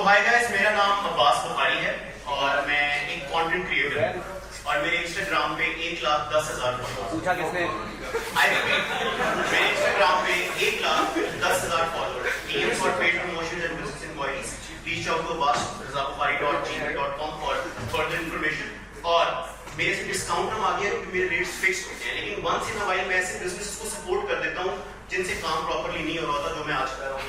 Hi guys, मेरा नाम अब्बास बुखारी है और मैं एक कंटेंट क्रिएटर हूँ और मेरे इंस्टाग्राम पे 1,10,000 फॉलोअर्स। पूछा किसने? आई रिपीट, मेरे इंस्टाग्राम पे 1,10,000 followers. DM for paid promotions and business inquiries, reach out to abbasbukhari.gmail.com for further information. और मेरे से डिस्काउंट हम आ गया क्योंकि मेरे रेट्स फिक्स होते हैं, लेकिन वंस इन अ व्हाइल मैं ऐसे बिजनेस को सपोर्ट कर देता हूँ जिनसे काम प्रॉपर्ली नहीं हो रहा था, जो मैं आज कर रहा हूँ।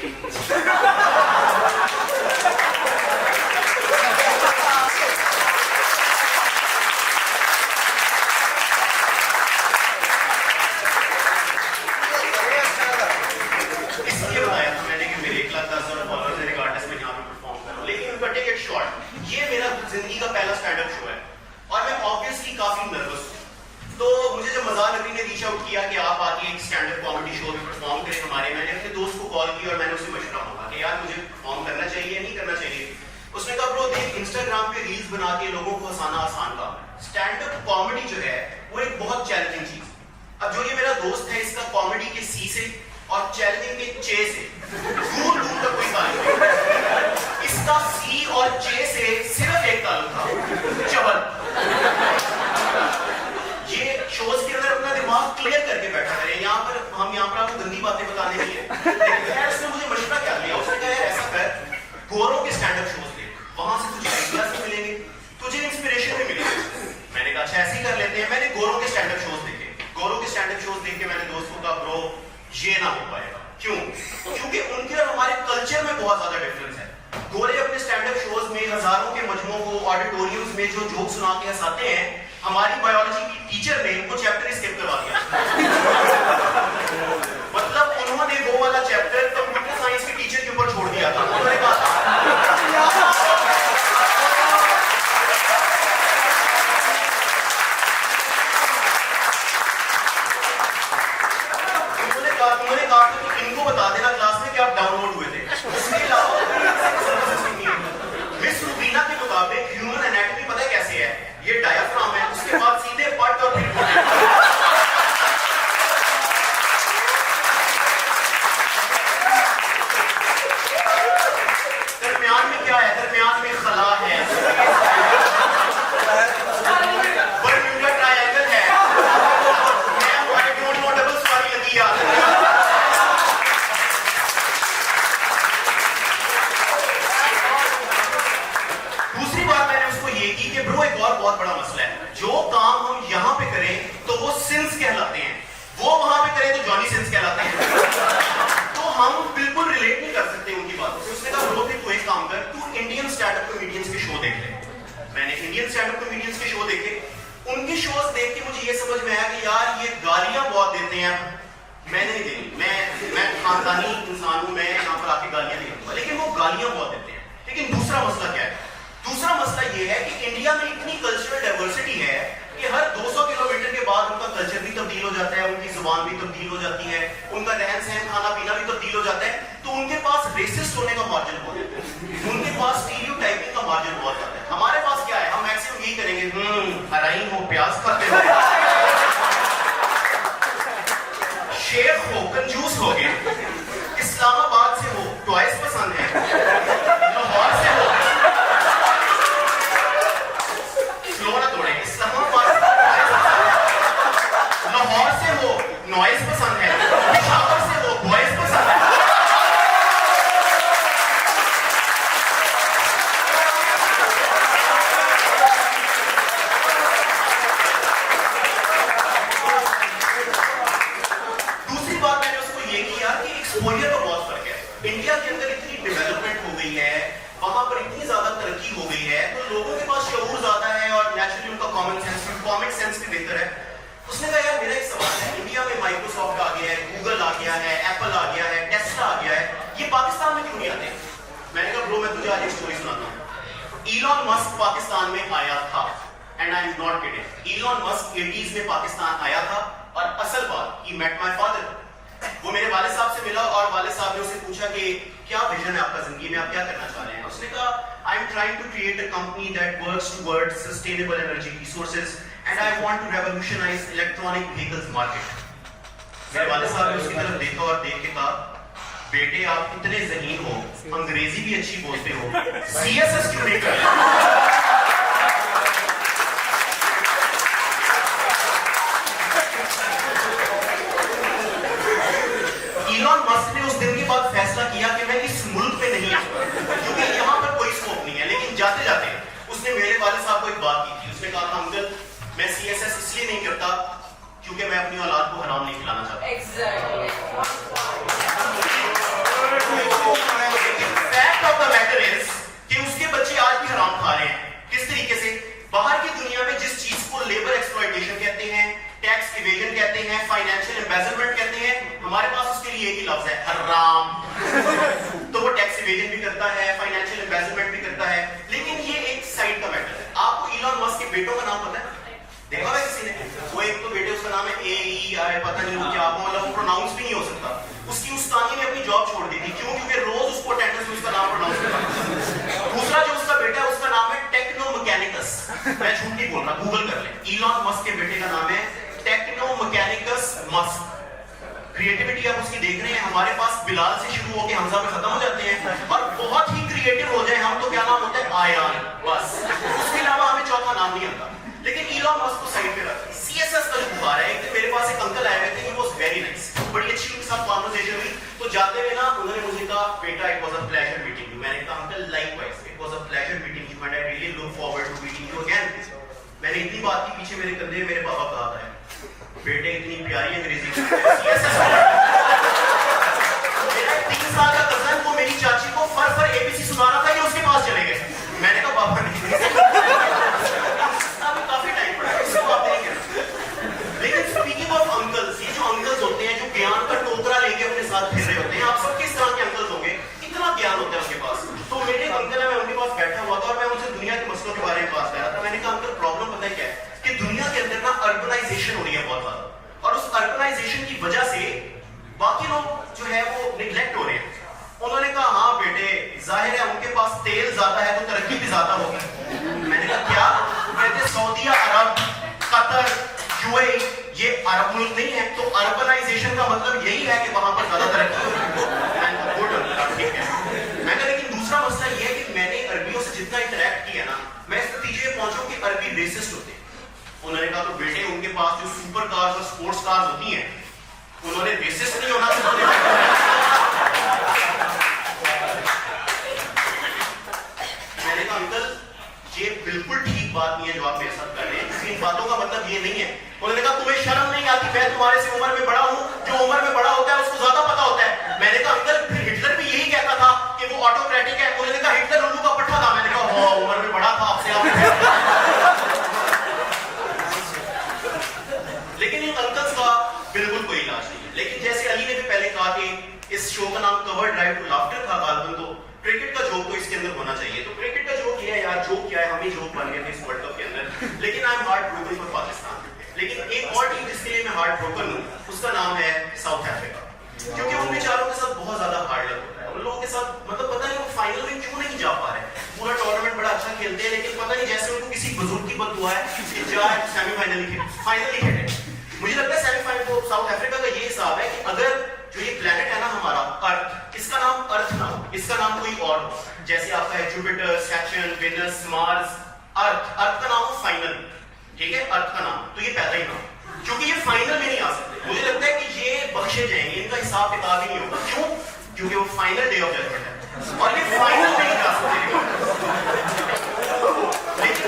ये मेरा जिंदगी का पहला स्टैंड अप शो है और मैं ऑब्वियसली काफी नर्वस हूँ। तो मुझे जब मज़ार नबी ने रीच आउट किया कि आप आके एक स्टैंड अप कॉमेडी शो में परफॉर्म करें हमारे, मैंने अपने दोस्त को कॉल किया और मैंने उससे मशवरा मांगा कि यार मुझे परफॉर्म करना चाहिए नहीं करना चाहिए। उसने कहा ब्रो देख, इंस्टाग्राम पे रील्स बना के लोगों को हंसाना आसान काम है, स्टैंड अप कॉमेडी जो है वो एक बहुत चैलेंजिंग चीज। अब जो ये मेरा दोस्त है इसका कॉमेडी के सी से और चैलेंजिंग के चे से दूर दूर तक कोई ताल्लुक नहीं। इसका सी और चे से सिर्फ एक ताल्लुक था, चवल। ये शोज के अंदर अपना दिमाग क्लियर करके बैठा करें, यहाँ पर आपको गंदी बातें बताने की है। लेकिन उसने मुझे मशवरा क्या दिया, उसने कहा यार ऐसा कर, गोरों के स्टैंड अप शोज देख, वहां से तुझे आइडियाज भी मिलेंगे, तुझे इंस्पिरेशन भी मिलेगी। मैंने कहा अच्छा ऐसे ही कर लेते हैं। मैंने गोरों के स्टैंड अप शोज देखे, गोरों के स्टैंड अप शोज देख के मैंने दोस्तों का ब्रो ये ना हो पाएगा। क्यों? क्योंकि उनके और हमारे कल्चर में बहुत ज्यादा डिफरेंस है। गोरे अपने स्टैंड अप शोज में हजारों के मजमों को ऑडिटोरियम्स में जो जोक सुना के हंसाते हैं, हमारी बायोलॉजी की टीचर ने वो चैप्टर स्किप करवा दिया। मतलब उन्होंने वो वाला चैप्टर कंप्यूटर साइंस के टीचर के ऊपर छोड़ दिया था। उन्होंने कहा इनको बता देना क्लास में कि आप डाउनलोड हुए थे। उसके अलावा मिस रूबीना के मुताबिक ह्यूमन एनाटॉमी पता है कैसे है? ये डायाफ्राम है, उसके बाद सीधे पट और फिर दरमियान में क्या है? दरमियान में खला है, बर्म्यूडा ट्रायंगल है। मैं डोंट नो डबल सॉरी लगी यार। ब्रो एक और बहुत बड़ा मसला है, जो काम हम यहाँ पे करें तो वो सिंस कहलाते हैं, वो वहां पे करें तो जॉनी सिंस कहलाते हैं। तो हम बिल्कुल रिलेट नहीं कर सकते उनकी बातों से। उसने कहा ब्रो तू एक काम कर, तू इंडियन स्टैंड अप कॉमेडियंस के शो देख ले। मैंने इंडियन स्टैंड अप कॉमेडियंस के शो देखे। उनके शोज देख के मुझे ये समझ में आया कि यार ये गालियां बहुत देते हैं, मैंने नहीं देनी, मैं खानदानी इंसान हूं, मैं यहाँ पर आके गालियां नहीं दूंगा, लेकिन वो गालियां बहुत देते हैं। लेकिन दूसरा मसला क्या है? दूसरा मसला ये है कि इंडिया में इतनी कल्चरल डाइवर्सिटी है कि हर 200 किलोमीटर के बाद उनका कल्चर भी तब्दील हो जाता है, उनकी जुबान भी तब्दील हो जाती है, उनका रहन सहन खाना पीना भी तब्दील हो जाता है। तो उनके पास रेसिस्ट होने का मार्जिन बहुत है, उनके पास स्टीरियोटाइपिंग का मार्जिन बहुत ज्यादा है। हमारे पास क्या है? हम मैक्सिमम यही करेंगे, हराई हो, प्याज खाते हो, शेख हो, कंजूस हो गए, इस्लामाबाद से हो, टॉयज पसंद है, लाहौर से हो, लाहौर से हो, नॉइज पसंद है, पेशावर से हो, बॉयज पसंद है। दूसरी बात मैंने उसको ये की यार कि एक्सपोजर का बहुत फर्क है। इंडिया के अंदर इतनी डेवलपमेंट हो गई है, वहां पर इतनी ज्यादा तरक्की हो गई है, तो लोगों के पास शऊर ज्यादा है और नेचुरली उनका कॉमन सेंस भी बेहतर है। उसने कहा यार मेरा एक सवाल है, इंडिया में माइक्रोसॉफ्ट आ गया है, गूगल आ गया है, एप्पल आ गया है, टेस्ला आ गया है, ये पाकिस्तान में क्यों नहीं आते? मैंने कहा ब्रो मैं तुझे आज एक स्टोरी सुनाता हूँ। इलॉन मस्क पाकिस्तान में आया था, and I am not kidding. Elon Musk 80s में पाकिस्तान आया था और असल बात, ही मेट माय फादर। वो मेरे वाले साहब से मिला और वाले साहब ने उससे पूछा कि क्या विजन है आपका जिंदगी में, आप क्या करना चाह रहे हैं? उसने कहा I am trying to create a company that works towards sustainable energy resources and I want to revolutionise electronic vehicles market. मेरे वाले साहब ने उसकी तरफ देखा और देख के कहा बेटे आप इतने ज़हीन हो अंग्रेजी भी अच्छी बोलते हो, CSS क्यों नहीं कर रहे? इलॉन मस्क ने उस दिन के बाद फैसला किया कि मैं इस मुल्क में नहीं आऊंगा क्योंकि यहाँ पर कोई स्कोप नहीं है। लेकिन जाते जाते उसने मेरे वाले साहब को एक बात की थी। उसने कहा था, अंकल मैं CSS इसलिए नहीं करता क्योंकि मैं अपनी औलाद को हराम नहीं खिलाना चाहता। Fact of the matter is कि उसके बच्चे आज भी हराम खा रहे हैं। किस तरीके से? बाहर की दुनिया में जिस चीज को लेबर एक्सप्लॉयटेशन कहते हैं, टैक्स इवेजन कहते हैं, फाइनेंशियल एम्बेजलमेंट कहते हैं, हमारे पास उसके लिए एक ही लफ्ज है, हराम। तो वो टैक्स इवेजन भी करता है, फाइनेंशियल एम्बेजलमेंट भी करता है। लेकिन ये एक साइड का मैटर है। आपको इलॉन मस्क के बेटों का नाम पता है? देखा है किसी ने? वो एक तो बेटे, उसका नाम है AEI, पता नहीं वो क्या, मतलब वो प्रोनाउंस भी नहीं हो सकता। उसकी उस्तानी ने अपनी जॉब छोड़ दी थी। क्यों? क्योंकि रोज उसको अटेंडेंस में उसका नाम प्रोनाउंस करना। दूसरा जो उसका बेटा है उसका नाम है टेक्नो मैकेनिकस। मैं झूठ नहीं बोल रहा, गूगल कर ले। इलॉन मस्क के बेटे का नाम है टेक्नो मैकेनिकस मस्क। क्रिएटिविटी आप उसकी देख रहे हैं। हमारे पास बिलाल से शुरू होकर हमजा पे खत्म हो जाते हैं, और बहुत ही क्रिएटिव हो जाए हम तो क्या नाम होता है? आयान। बस उसके अलावा हमें चौथा नाम नहीं आता। लेकिन इलॉन मस्क को साइड पे रखते हैं। CSS का जो बुखार है, एक दिन मेरे पास एक अंकल आए हुए थे, ही वाज वेरी नाइस, बड़ी अच्छी उनके साथ कन्वर्सेशन हुई। तो जाते हुए ना उन्होंने मुझे कहा, बेटा it was a pleasure meeting you. मैंने कहा, uncle likewise it was a pleasure meeting you and I really look forward to meeting you again. मैंने इतनी बात की, पीछे मेरे कंधे में मेरे पापा का हाथ है, बेटे इतनी प्यारी अंग्रेजी। CSS मेरा 3 साल का कजन को मेरी चाची को फर ABC सुना रहा था, ये उसके पास चले गए। मैंने कहा, पापा नहीं, काफी टाइम पड़ा इसको आप नहीं कहना। लेकिन स्पीकिंग ऑफ अंकल्स, ये जो अंकल्स होते हैं जो ज्ञान का टोकरा लेके अपने साथ फिर रहे होते हैं, आप सब किस तरह के अंकल्स होंगे? इतना ज्ञान होता है उनके पास। तो मेरे एक अंकल है, मैं उनके पास बैठा हुआ था और मैं उनसे दुनिया के मसलों के बारे में बात कर रहा था। मैंने कहा, अंकल प्रॉब्लम पता है क्या है? कि दुनिया के अंदर ना अर्बनाइजेशन हो रही है बहुत ज्यादा, और उस अर्बनाइजेशन की वजह से बाकी लोग जो है वो निग्लेक्ट हो रहे हैं। उन्होंने कहा, हाँ बेटे, जाहिर है उनके पास तेल ज्यादा है तो तरक्की भी ज्यादा होगी। मैंने कहा, क्या? कहते सऊदी अरब, कतर, UAE ये अरब मुल्क नहीं है, तो अर्बनाइजेशन का मतलब यही है कि वहां पर ज्यादा तरक्की होगी। ठीक है। मैं कहा, लेकिन दूसरा मसला ये है कि मैंने अरबियों से जितना इंटरेक्ट किया ना, मैं इस नतीजे पे पहुंचा कि अरबी रेसिस्ट होते हैं। उन्होंने कहा, तो बेटे उनके पास जो सुपर कार्स और स्पोर्ट्स कार्स होती हैं, उन्होंने रेसिस्ट नहीं होना चाहिए। मैंने कहा, अंकल ये बिल्कुल ठीक बात नहीं है जो आप मेरे साथ कर रहे हैं, इन बातों का मतलब ये नहीं है। उन्होंने कहा, तुम्हें शर्म नहीं आती? मैं तुम्हारे से उम्र में बड़ा हूं, जो उम्र में बड़ा होता है उसको ज्यादा पता होता है। मैंने कहा, अंकल फिर हिटलर भी यही कहता था कि वो ऑटोक्रेटिक है। उन्होंने कहा, हिटलर उल्लू का पट्टा था। मैंने कहा, उम्र में बड़ा था आपसे। लेकिन इन अंकल्स का बिल्कुल कोई इलाज नहीं है। लेकिन जैसे अली ने भी पहले कहा कि इस शो का नाम कवर ड्राइव टू लाफ्टर था, गालबन, तो क्रिकेट का जोक तो इसके अंदर होना चाहिए। तो क्रिकेट का जोक ये है यार, जोक क्या है, हम ही जोक बन गए थे इस वर्ल्ड कप के अंदर। लेकिन I am heart broken for Pakistan. लेकिन एक और टीम जिसके लिए मैं हार्ट ब्रोकन हूं, उसका नाम है साउथ अफ्रीका। क्योंकि उन बेचारों के साथ बहुत ज्यादा हार्ड लक होता है। उन लोगों के साथ मतलब पता नहीं वो फाइनल में क्यों नहीं जा पा रहे। पूरा टूर्नामेंट बड़ा अच्छा खेलते हैं, लेकिन पता नहीं जैसे उनको किसी बुजुर्ग की बददुआ है कि जाए सेमीफाइनल ही खेले, फाइनल ही खेले। मुझे लगता है सेमीफाइनल को साउथ अफ्रीका का ये हिसाब है कि अगर जो ये प्लेनेट है ना हमारा अर्थ, इसका नाम अर्थ ना हो, इसका नाम कोई और हो, जैसे आपका है जुपिटर, सैटर्न, वेनस, मार्स, अर्थ का नाम हो फाइनल, ठीक है, अर्थ का नाम, तो ये पैदा ही ना हो, क्योंकि ये फाइनल में नहीं आ सकते। मुझे लगता है कि ये बख्शे जाएंगे, इनका हिसाब किताब ही नहीं होगा। क्यों? क्योंकि वो फाइनल डे ऑफ जजमेंट है और ये फाइनल में नहीं जा सकते। लेकिन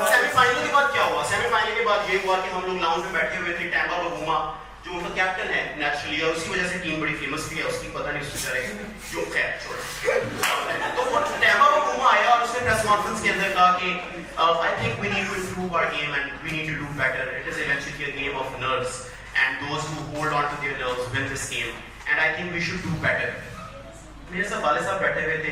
सेमीफाइनल के बाद क्या हुआ? सेमीफाइनल के बाद ये हुआ कि हम लोग लाउंज में बैठे हुए थे, टैम्बा बगूमा जो उनका कैप्टन है नेचुरली, और उसी वजह से टीम बड़ी फेमस भी है उसकी, पता नहीं उसकी तरह क्यों, खैर छोड़ो। तो वो टैम्बा बगूमा आया और उसने प्रेस कॉन्फ्रेंस के अंदर कहा कि I think we need to improve our game and we need to do better. It is eventually a game of nerves and those who hold on to their nerves win this game and I think we should do better. मेरे साथ वाले साहब बैठे हुए थे,